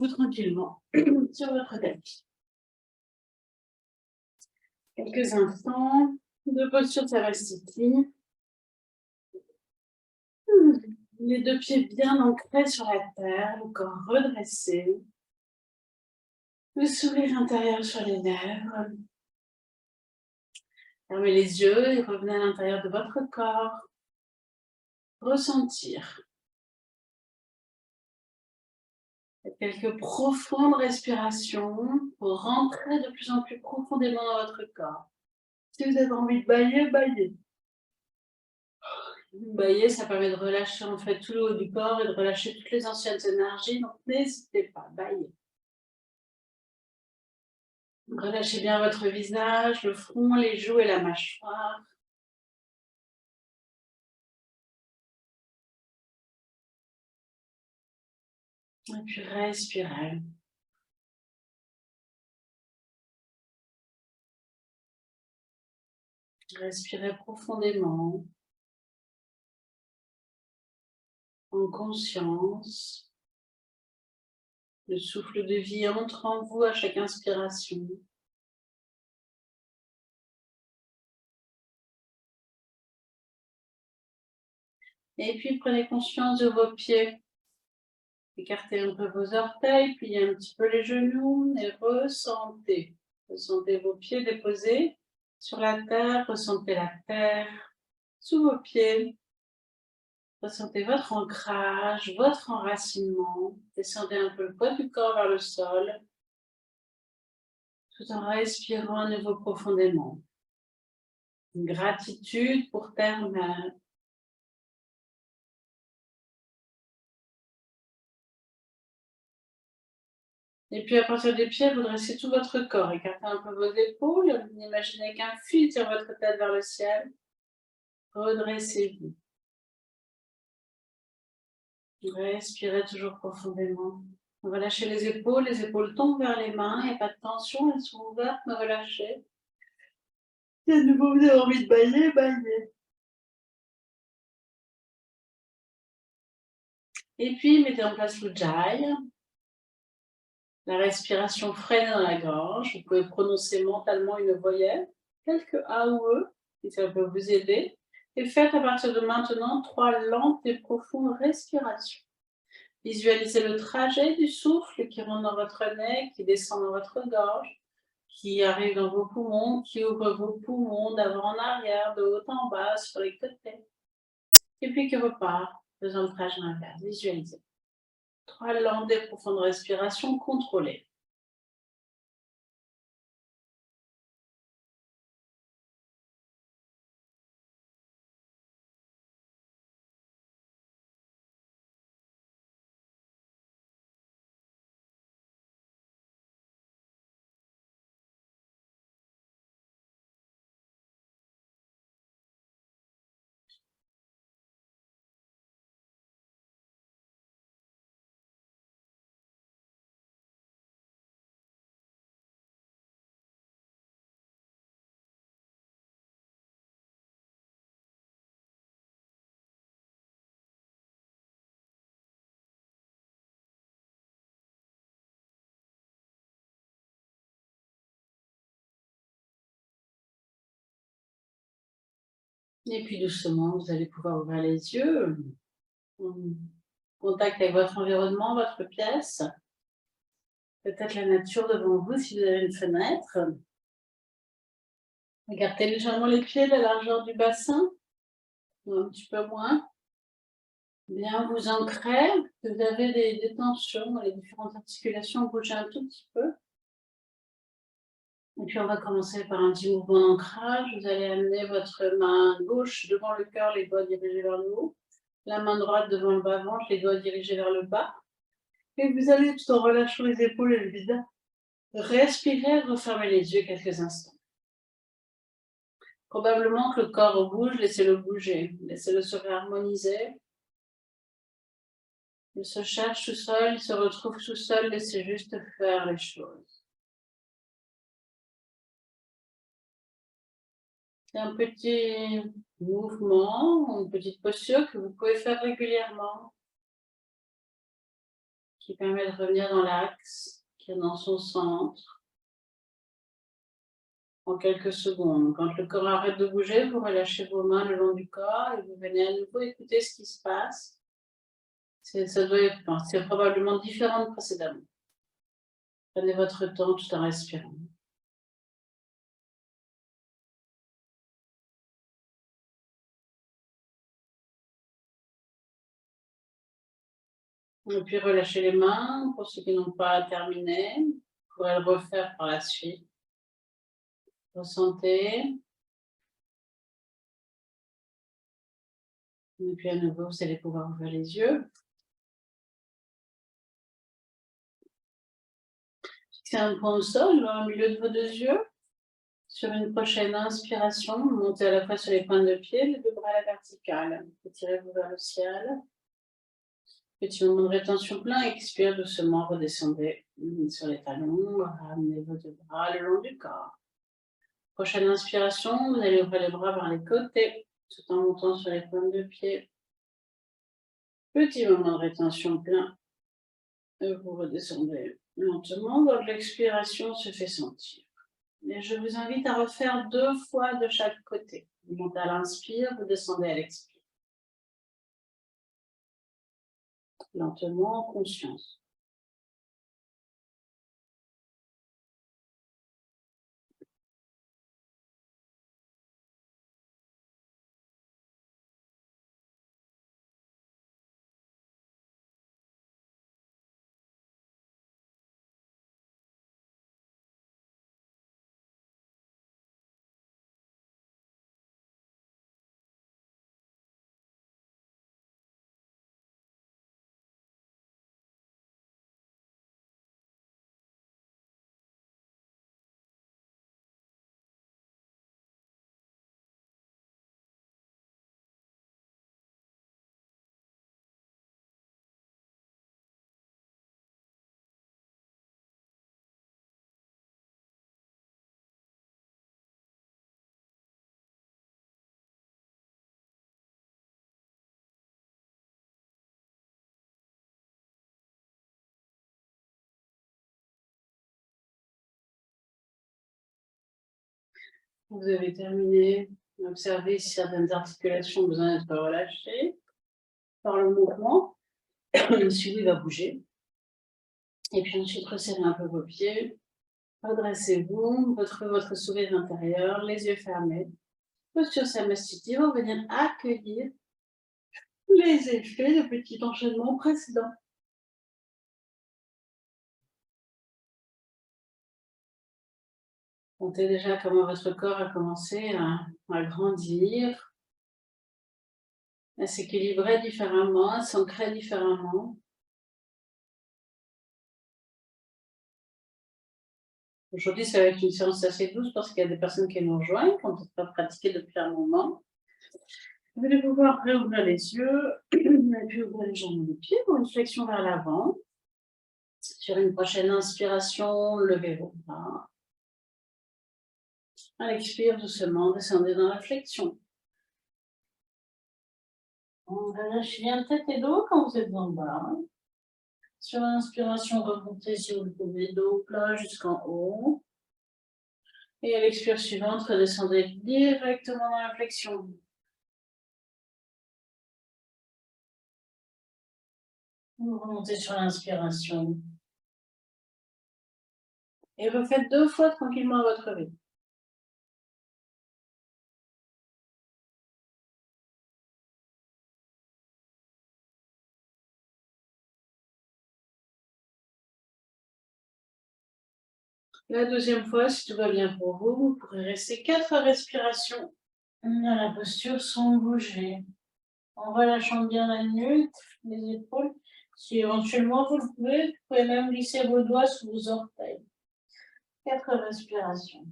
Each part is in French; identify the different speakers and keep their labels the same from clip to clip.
Speaker 1: vous tranquillement sur votre tapis. Quelques instants de posture de Savasiti. Les deux pieds bien ancrés sur la terre, le corps redressé. Le sourire intérieur sur les lèvres. Fermez les yeux et revenez à l'intérieur de votre corps. Ressentir. Faites quelques profondes respirations pour rentrer de plus en plus profondément dans votre corps. Si vous avez envie de bâiller, bâillez. Bâiller, ça permet de relâcher en fait tout le haut du corps et de relâcher toutes les anciennes énergies, donc n'hésitez pas, bâillez. Relâchez bien votre visage, le front, les joues et la mâchoire. Et puis respirez. Respirez profondément, en conscience. Le souffle de vie entre en vous à chaque inspiration. Et puis prenez conscience de vos pieds. Écartez un peu vos orteils, pliez un petit peu les genoux et ressentez. Ressentez vos pieds déposés sur la terre, ressentez la terre sous vos pieds. Ressentez votre ancrage, votre enracinement. Descendez un peu le poids du corps vers le sol, tout en respirant à nouveau profondément. Une gratitude pour Terre-Mère. Et puis à partir des pieds, vous dressez tout votre corps. Écartez un peu vos épaules. Imaginez qu'un fil tire votre tête vers le ciel. Redressez-vous. Respirez toujours profondément. On va lâcher les épaules tombent vers les mains, il n'y a pas de tension, elles sont ouvertes, mais relâchez. Et à nouveau, vous avez envie de bâiller, bâillez. Et puis, mettez en place l'Ujjayi. La respiration freine dans la gorge. Vous pouvez prononcer mentalement une voyelle, quelques A ou E, si ça peut vous aider. Et faites à partir de maintenant 3 lentes et profondes respirations. Visualisez le trajet du souffle qui rentre dans votre nez, qui descend dans votre gorge, qui arrive dans vos poumons, qui ouvre vos poumons d'avant en arrière, de haut en bas, sur les côtés. Et puis qui repart, faisant le trajet inverse. Visualisez. 3 lentes et profondes respirations contrôlées. Et puis doucement, vous allez pouvoir ouvrir les yeux, en contact avec votre environnement, votre pièce, peut-être la nature devant vous si vous avez une fenêtre. Regardez légèrement les pieds, la largeur du bassin, ou un petit peu moins. Bien vous ancrez, vous avez des tensions dans les différentes articulations, bougez un tout petit peu. Et puis on va commencer par un petit mouvement d'ancrage. Vous allez amener votre main gauche devant le cœur, les doigts dirigés vers le haut. La main droite devant le bas-ventre, les doigts dirigés vers le bas. Et vous allez, tout en relâchant les épaules et le visage, respirer, refermer les yeux quelques instants. Probablement que le corps bouge, laissez-le bouger. Laissez-le se réharmoniser. Il se cherche tout seul, il se retrouve tout seul, laissez juste faire les choses. C'est un petit mouvement, une petite posture que vous pouvez faire régulièrement, qui permet de revenir dans l'axe, qui est dans son centre, en quelques secondes. Quand le corps arrête de bouger, vous relâchez vos mains le long du corps et vous venez à nouveau écouter ce qui se passe. C'est probablement différent de précédemment. Prenez votre temps tout en respirant. Et puis relâchez les mains pour ceux qui n'ont pas terminé. Vous pourrez le refaire par la suite. Ressentez. Et puis à nouveau, vous allez pouvoir ouvrir les yeux. Fixez un point au sol, au milieu de vos deux yeux. Sur une prochaine inspiration, montez à la fois sur les pointes de pied, les deux bras à la verticale. Étirez-vous vers le ciel. Petit moment de rétention plein, expire doucement, redescendez sur les talons, ramenez vos deux bras le long du corps. Prochaine inspiration, vous allez ouvrir les bras vers les côtés, tout en montant sur les pointes de pied. Petit moment de rétention plein, et vous redescendez lentement, votre expiration se fait sentir. Et je vous invite à refaire 2 fois de chaque côté. Vous montez à l'inspire, vous descendez à l'expire. Lentement, en conscience. Vous avez terminé. Observez si certaines articulations ont besoin d'être relâchées par le mouvement. Si oui, il va bouger. Et puis ensuite, resserrez un peu vos pieds. Redressez-vous, retrouvez votre sourire intérieur, les yeux fermés. Posture Samasthiti, on va venir accueillir les effets de petit enchaînement précédent. Sentez déjà comment votre corps a commencé à grandir, à s'équilibrer différemment, à s'ancrer différemment. Aujourd'hui, ça va être une séance assez douce parce qu'il y a des personnes qui nous rejoignent, qui n'ont peut-être pas pratiqué depuis un moment. Vous allez pouvoir réouvrir les yeux, et puis ouvrir les jambes et les pieds pour une flexion vers l'avant. Sur une prochaine inspiration, levez vos bras. À l'expire, doucement, descendez dans la flexion. On relâche bien tête et dos quand vous êtes en bas. Sur l'inspiration, remontez si vous le pouvez, dos plat jusqu'en haut. Et à l'expire suivante, redescendez directement dans la flexion. Vous remontez sur l'inspiration. Et refaites 2 fois tranquillement à votre rythme. La deuxième fois, si tout va bien pour vous, vous pourrez rester 4 respirations dans la posture sans bouger. En relâchant bien la nuque, les épaules. Si éventuellement vous le pouvez même glisser vos doigts sous vos orteils. 4 respirations.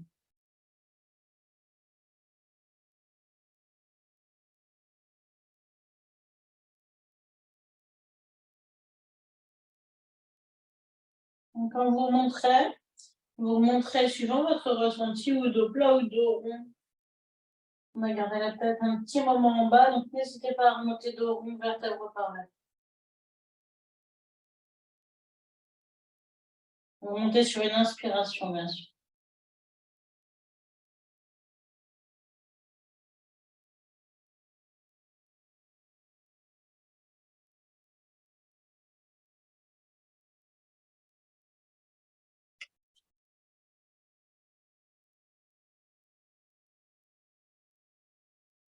Speaker 1: Donc, quand vous remonterez suivant votre ressenti ou dos plat ou dos rond. On va garder la tête un petit moment en bas, donc n'hésitez pas à remonter dos rond, vertèbre par vertèbre.
Speaker 2: Vous montez sur une inspiration, bien sûr.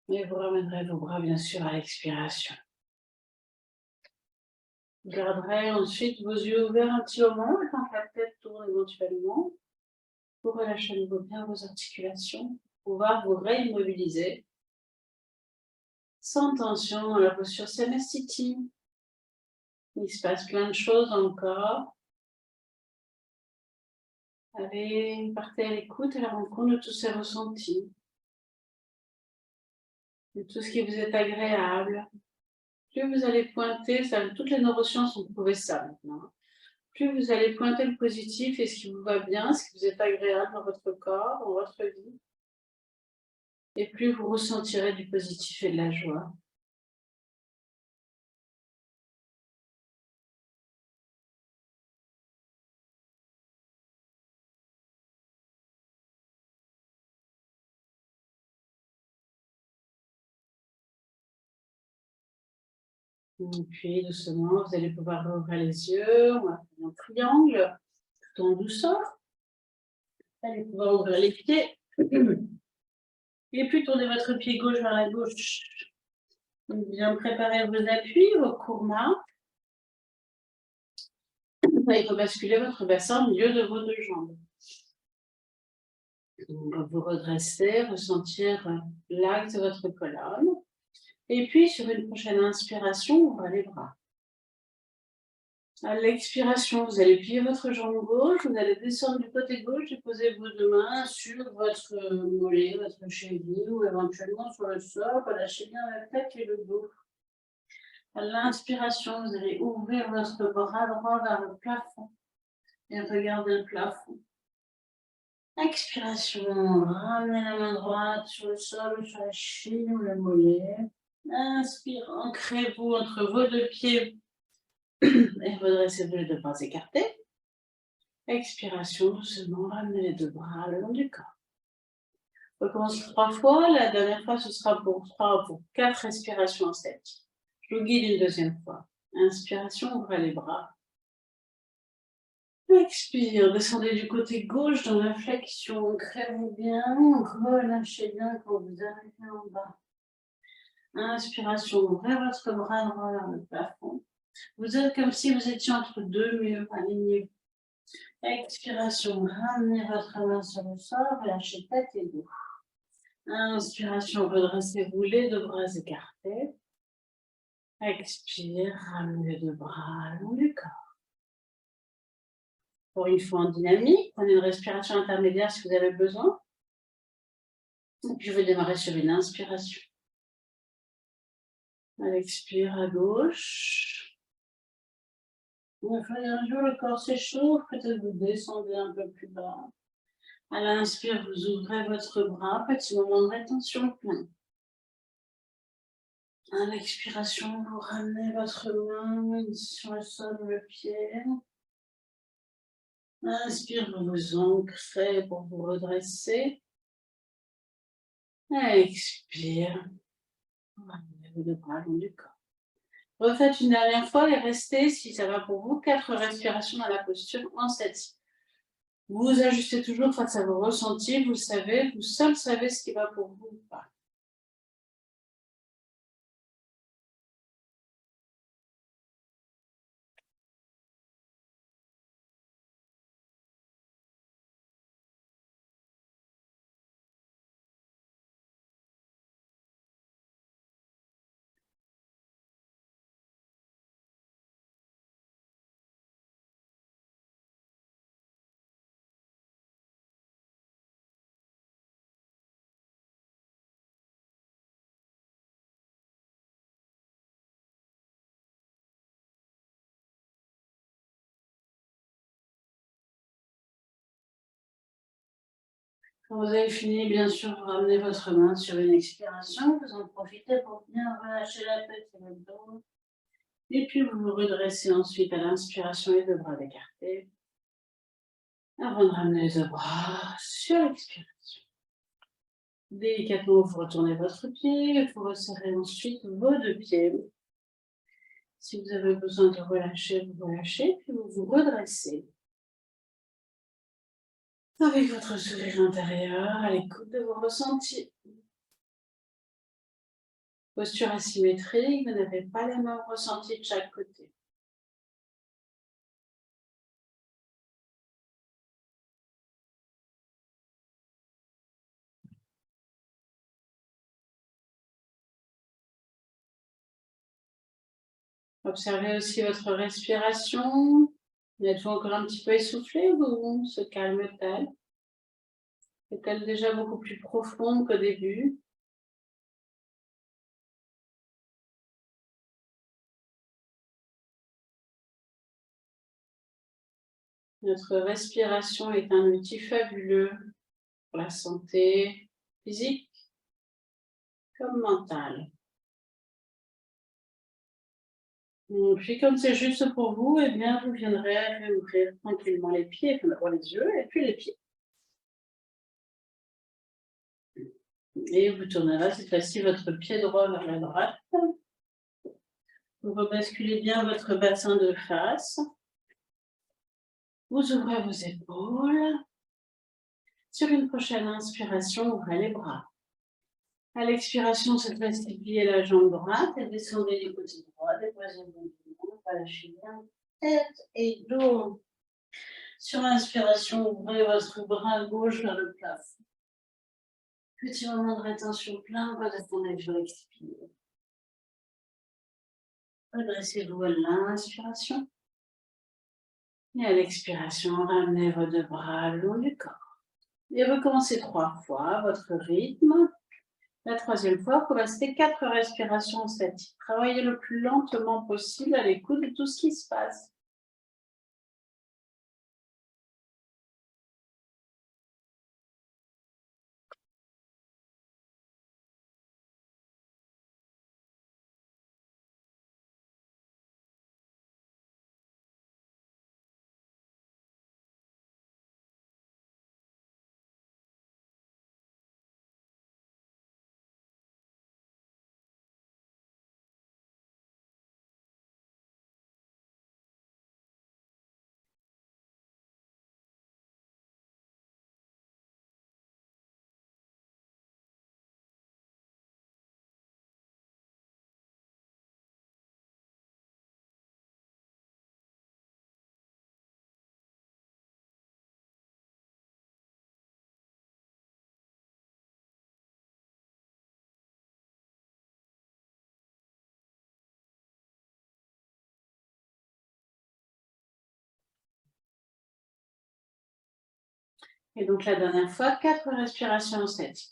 Speaker 1: Et vous ramènerez vos bras, bien sûr, à l'expiration. Vous garderez ensuite vos yeux ouverts un petit moment, le temps que la tête tourne éventuellement. Vous relâchez à nouveau bien vos articulations, pour pouvoir vous réimmobiliser. Sans tension dans la posture Samastiti. Il se passe plein de choses dans le corps. Allez, partez à l'écoute, à la rencontre de tous ces ressentis, de tout ce qui vous est agréable. Plus vous allez pointer, ça, toutes les neurosciences ont prouvé ça maintenant. Plus vous allez pointer le positif et ce qui vous va bien, ce qui vous est agréable dans votre corps, dans votre vie, et plus vous ressentirez du positif et de la joie. Et puis doucement, vous allez pouvoir ouvrir les yeux, on va faire un triangle, tout en douceur. Vous allez pouvoir ouvrir les pieds. Et puis tournez votre pied gauche vers la gauche. Bien préparer vos appuis, vos courmas. Vous allez rebasculer votre bassin au milieu de vos deux jambes. Vous redressez, ressentir l'axe de votre colonne. Et puis, sur une prochaine inspiration, ouvrez les bras. À l'expiration, vous allez plier votre jambe gauche, vous allez descendre du côté gauche et poser vos deux mains sur votre mollet, votre cheville ou éventuellement sur le sol. Relâchez bien la tête et le dos. À l'inspiration, vous allez ouvrir votre bras droit vers le plafond et regardez le plafond. Expiration, ramenez la main droite sur le sol ou sur la cheville ou le mollet. Inspire, ancrez-vous entre vos deux pieds et redressez-vous les deux bras écartés. Expiration, doucement, ramenez les deux bras le long du corps. On recommence 3 fois. La dernière fois, ce sera pour 3 ou pour 4 respirations en 7. Je vous guide une deuxième fois. Inspiration, ouvrez les bras. Expire, descendez du côté gauche dans la flexion. Ancrez-vous bien, relâchez bien quand vous arrivez en bas. Inspiration, ouvrez votre bras droit vers le plafond. Vous êtes comme si vous étiez entre deux murs alignés. Expiration, ramenez votre main sur le sol, relâchez tête et dos. Inspiration, redressez-vous les deux bras écartés. Expire, ramenez les deux bras le long du corps. Pour une fois en dynamique, prenez une respiration intermédiaire si vous avez besoin. Et puis je vais démarrer sur une inspiration. À l'expire à gauche. Un jour, le corps s'échauffe, peut-être vous descendez un peu plus bas. À l'inspire, vous ouvrez votre bras, petit moment de rétention plein. À l'expiration, vous ramenez votre main sur le sol ou le pied. Inspire, vous vous ancrez pour vous redresser. Expire, ramenez vos deux bras le long du corps. Refaites une dernière fois et restez, si ça va pour vous, 4 respirations dans la posture en 7. Vous ajustez toujours face à vos ressentis, vous le savez, vous seul savez ce qui va pour vous ou pas. Quand vous avez fini, bien sûr, vous ramenez votre main sur une expiration. Vous en profitez pour bien relâcher la tête et le dos. Et puis, vous vous redressez ensuite à l'inspiration, les deux bras écartés. Avant de ramener les bras sur l'expiration. Délicatement, vous retournez votre pied, vous resserrez ensuite vos deux pieds. Si vous avez besoin de relâcher, vous relâchez, puis vous vous redressez. Avec votre sourire intérieur, à l'écoute de vos ressentis. Posture asymétrique, vous n'avez pas les mêmes ressentis de chaque côté. Observez aussi votre respiration. Êtes-vous encore un petit peu essoufflé ou se calme-t-elle? Est-elle déjà beaucoup plus profonde qu'au début? Notre respiration est un outil fabuleux pour la santé physique comme mentale. Et puis comme c'est juste pour vous, eh bien vous viendrez réouvrir tranquillement les pieds, enfin d'abord les yeux et puis les pieds. Et vous tournerez cette fois-ci votre pied droit vers la droite. Vous rebasculez bien votre bassin de face. Vous ouvrez vos épaules. Sur une prochaine inspiration, ouvrez les bras. À l'expiration, cette fois-ci, pliez la jambe droite et descendez du côté droit, déposez vos genoux, relâchez bien tête et dos. Sur l'inspiration, ouvrez votre bras gauche vers le plafond. Petit moment de rétention plein, redescendez sur l'expire. Redressez-vous à l'inspiration. Et à l'expiration, ramenez vos deux bras le long du corps. Et recommencez 3 fois votre rythme. La troisième fois, vous restez 4 respirations statiques. Travaillez le plus lentement possible à l'écoute de tout ce qui se passe. Et donc la dernière fois, 4 respirations statiques.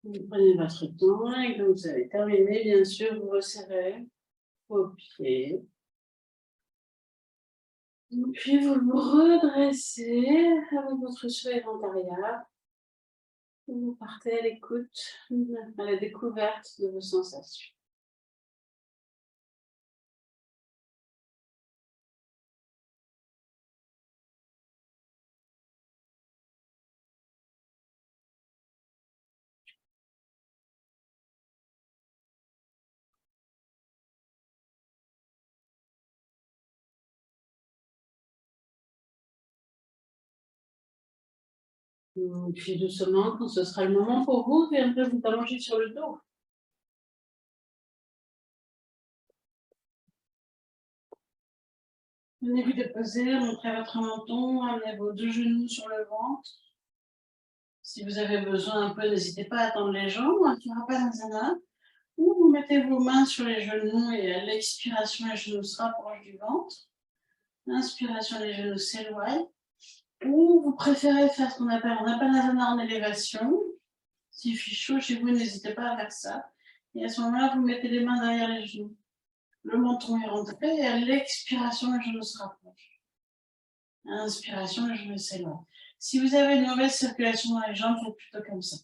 Speaker 1: Vous prenez votre temps et quand vous avez terminé, bien sûr, vous resserrez vos pieds. Puis vous vous redressez avec votre sourire intérieur. Vous partez à l'écoute, à la découverte de vos sensations. Puis doucement, quand ce sera le moment pour vous, vous viendrez vous allonger sur le dos. Venez vous déposer, montrez votre menton, amenez vos 2 genoux sur le ventre. Si vous avez besoin un peu, n'hésitez pas à tendre les jambes, on ne pas dans ou vous mettez vos mains sur les genoux et à l'expiration, les genoux se rapprochent du ventre. Inspiration, les genoux s'éloignent. Ou vous préférez faire ce qu'on appelle un Apanasana en élévation. S'il fait chaud chez vous, n'hésitez pas à faire ça. Et à ce moment-là, vous mettez les mains derrière les genoux. Le menton est rentré et à l'expiration, les genoux se rapprochent. À l'inspiration, les genoux s'éloignent. Si vous avez une mauvaise circulation dans les jambes, faites plutôt comme ça.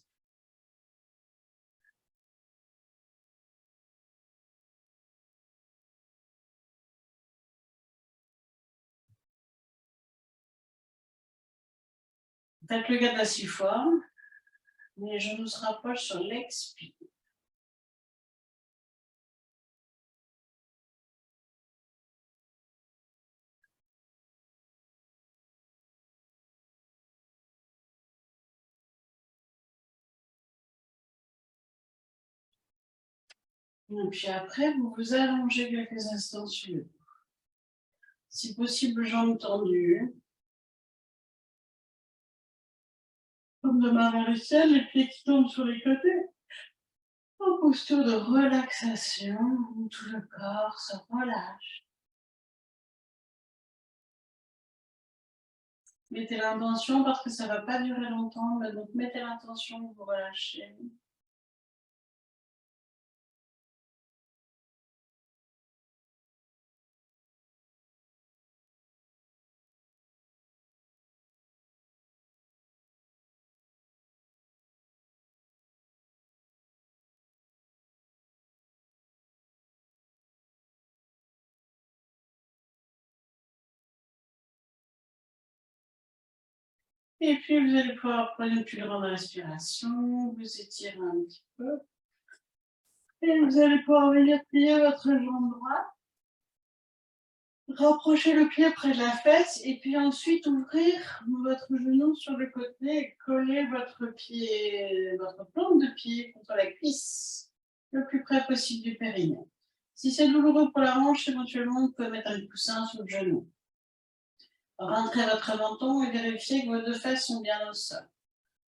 Speaker 1: Faites le garde assiforme. Les genoux se rapprochent sur l'expire. Et puis après, vous vous allongez quelques instants sur le dos. Si possible, jambes tendues. Comme de main vers le ciel, les pieds qui tombent sur les côtés. En posture de relaxation, où tout le corps se relâche. Mettez l'intention parce que ça ne va pas durer longtemps, mais donc mettez l'intention de vous relâcher. Et puis vous allez pouvoir prendre une plus grande respiration, vous étirez un petit peu. Et vous allez pouvoir venir plier votre jambe droite. Rapprochez le pied près de la fesse et puis ensuite ouvrir votre genou sur le côté et coller votre pied, votre plante de pied contre la cuisse le plus près possible du périnée. Si c'est douloureux pour la hanche, éventuellement, vous pouvez mettre un coussin sur le genou. Rentrez votre menton et vérifiez que vos 2 fesses sont bien au sol.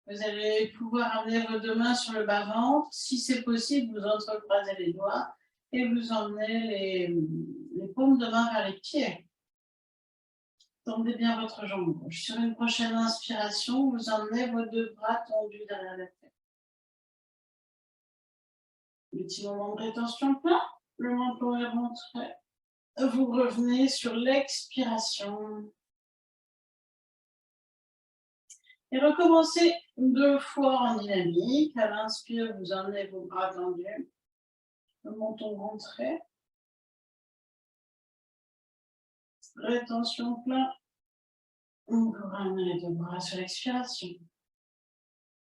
Speaker 1: Vous allez pouvoir amener vos 2 mains sur le bas-ventre. Si c'est possible, vous entrecroisez les doigts et vous emmenez les paumes de main vers les pieds. Tendez bien votre jambe gauche. Sur une prochaine inspiration, vous emmenez vos 2 bras tendus derrière la tête. Petit moment de rétention plein. Le menton est rentré. Vous revenez sur l'expiration. Et recommencez 2 fois en dynamique. À l'inspire, vous emmenez vos bras tendus. Le menton rentré. Rétention plein. Vous ramenez les 2 bras sur l'expiration.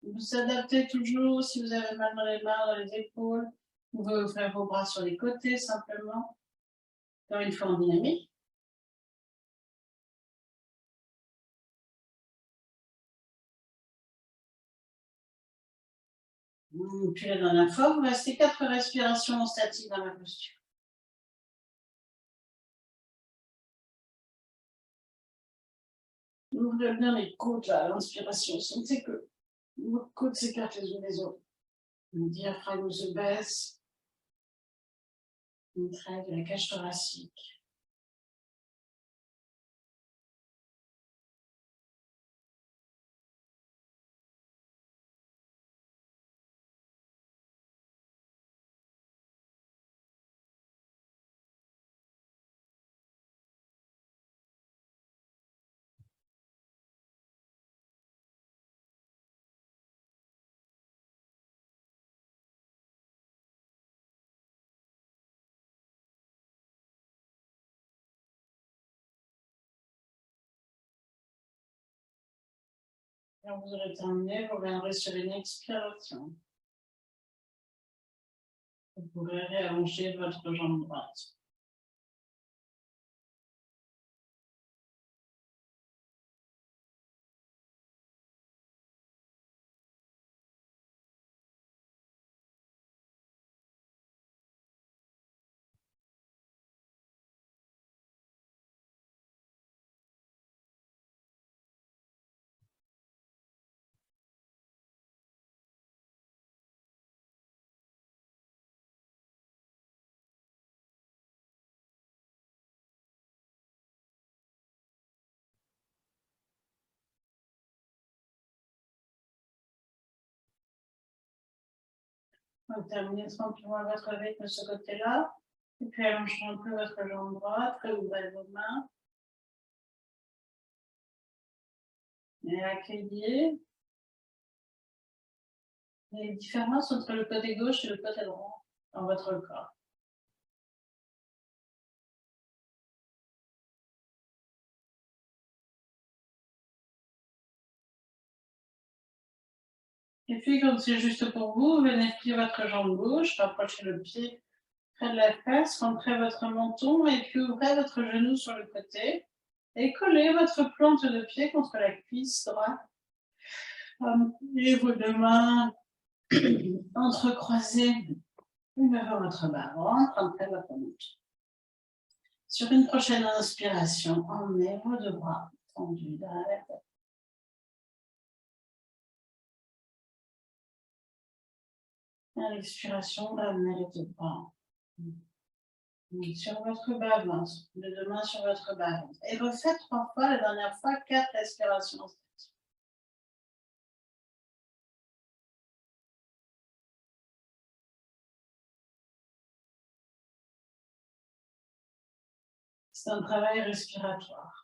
Speaker 1: Vous adaptez toujours si vous avez mal dans les mains, dans les épaules. Vous pouvez ouvrir vos bras sur les côtés simplement. Encore une fois en dynamique. Puis la dernière fois, vous restez 4 respirations statiques dans la posture. Ouvrez bien les côtes là, à l'inspiration. Sentez que vos côtes s'écartent les unes des autres. Le diaphragme se baisse. On traite de la cage thoracique. Quand vous aurez terminé, vous reviendrez sur une expiration. Vous pourrez réallonger votre jambe droite.
Speaker 2: Donc, terminez tranquillement votre rythme de ce côté-là. Et puis, allongez un peu votre jambe droite, réouvrez vos mains. Et accueillez les différences entre le côté gauche et le côté droit dans votre corps. Et puis, quand c'est juste pour vous, venez plier votre jambe gauche, rapprochez le pied près de la fesse, rentrez votre menton et puis ouvrez votre genou sur le côté et collez votre plante de pied contre la cuisse droite. Et vos deux mains entrecroisées vers votre bas-ventre, rentrez votre menton. Sur une prochaine inspiration, emmenez vos deux bras tendus derrière la tête. À l'expiration, amenez les deux bras sur votre bas-ventre, les deux mains sur votre bas-ventre. Et refaites 3 fois, la dernière fois, 4 respirations. C'est un travail respiratoire.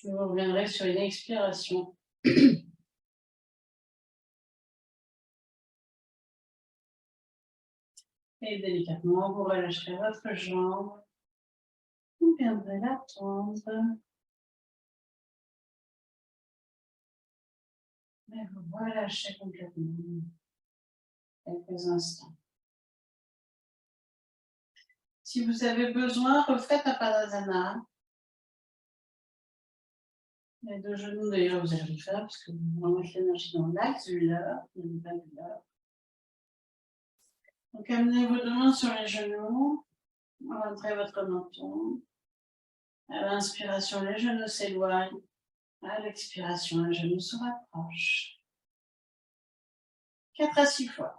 Speaker 2: Je reviendrai sur une expiration. Et délicatement, vous relâcherez votre jambe. Vous viendrez la tendre. Et vous relâchez complètement. Quelques instants. Si vous avez besoin, refaites un Padasana. Les deux genoux, d'ailleurs, vous allez le faire parce que vous remettez l'énergie dans l'axe du leurre, Donc, amenez vos deux mains sur les genoux. Rentrez votre menton. À l'inspiration, les genoux s'éloignent. À l'expiration, les genoux se rapprochent. 4 à 6 fois.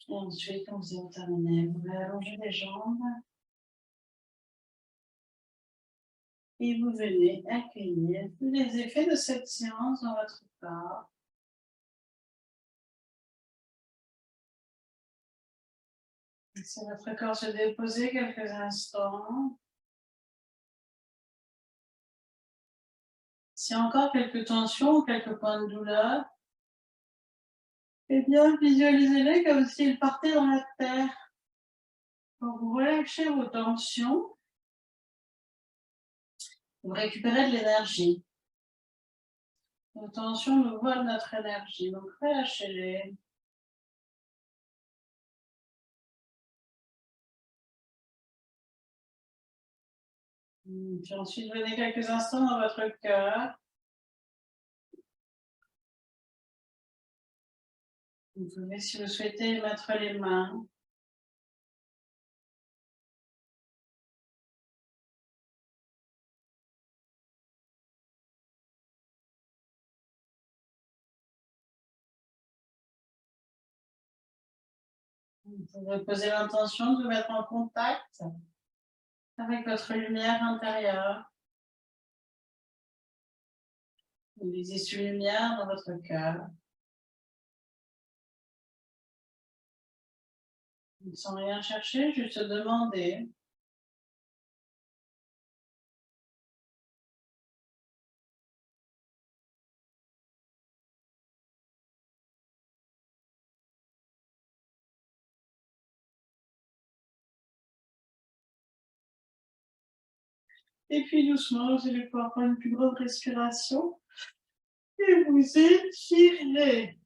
Speaker 2: Et ensuite, quand vous avez terminé, vous allez allonger les jambes. Et vous venez accueillir tous les effets de cette séance dans votre corps. Laissez votre corps se déposer quelques instants. S'il y a encore quelques tensions ou quelques points de douleur, Eh bien, visualisez-les comme s'ils partaient dans la terre. Quand vous relâchez vos tensions, vous récupérez de l'énergie. Nos tensions nous volent notre énergie, donc relâchez-les. Puis ensuite, venez quelques instants dans votre cœur. Vous pouvez, si vous souhaitez, mettre les mains. Vous pouvez poser l'intention de vous mettre en contact avec votre lumière intérieure. Vous lisez sur lumière dans votre cœur. Sans rien chercher, juste demander. Et puis doucement, vous allez pouvoir prendre une plus grande respiration et vous étirez.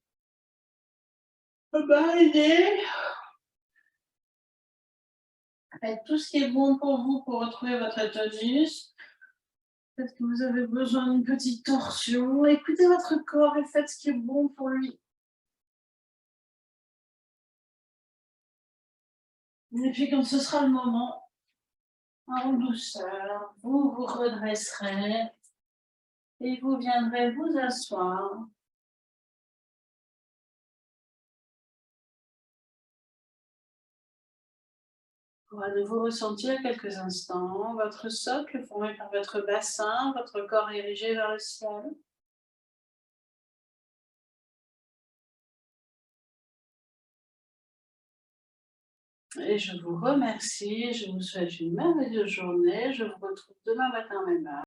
Speaker 2: Baillez. Faites tout ce qui est bon pour vous pour retrouver votre tonus. Peut-être que vous avez besoin d'une petite torsion. Écoutez votre corps et faites ce qui est bon pour lui. Et puis quand ce sera le moment, en douceur, vous vous redresserez et vous viendrez vous asseoir. Pour à nouveau ressentir quelques instants votre socle formé par votre bassin, votre corps érigé vers le ciel. Et je vous remercie, je vous souhaite une merveilleuse journée. Je vous retrouve demain matin même heure.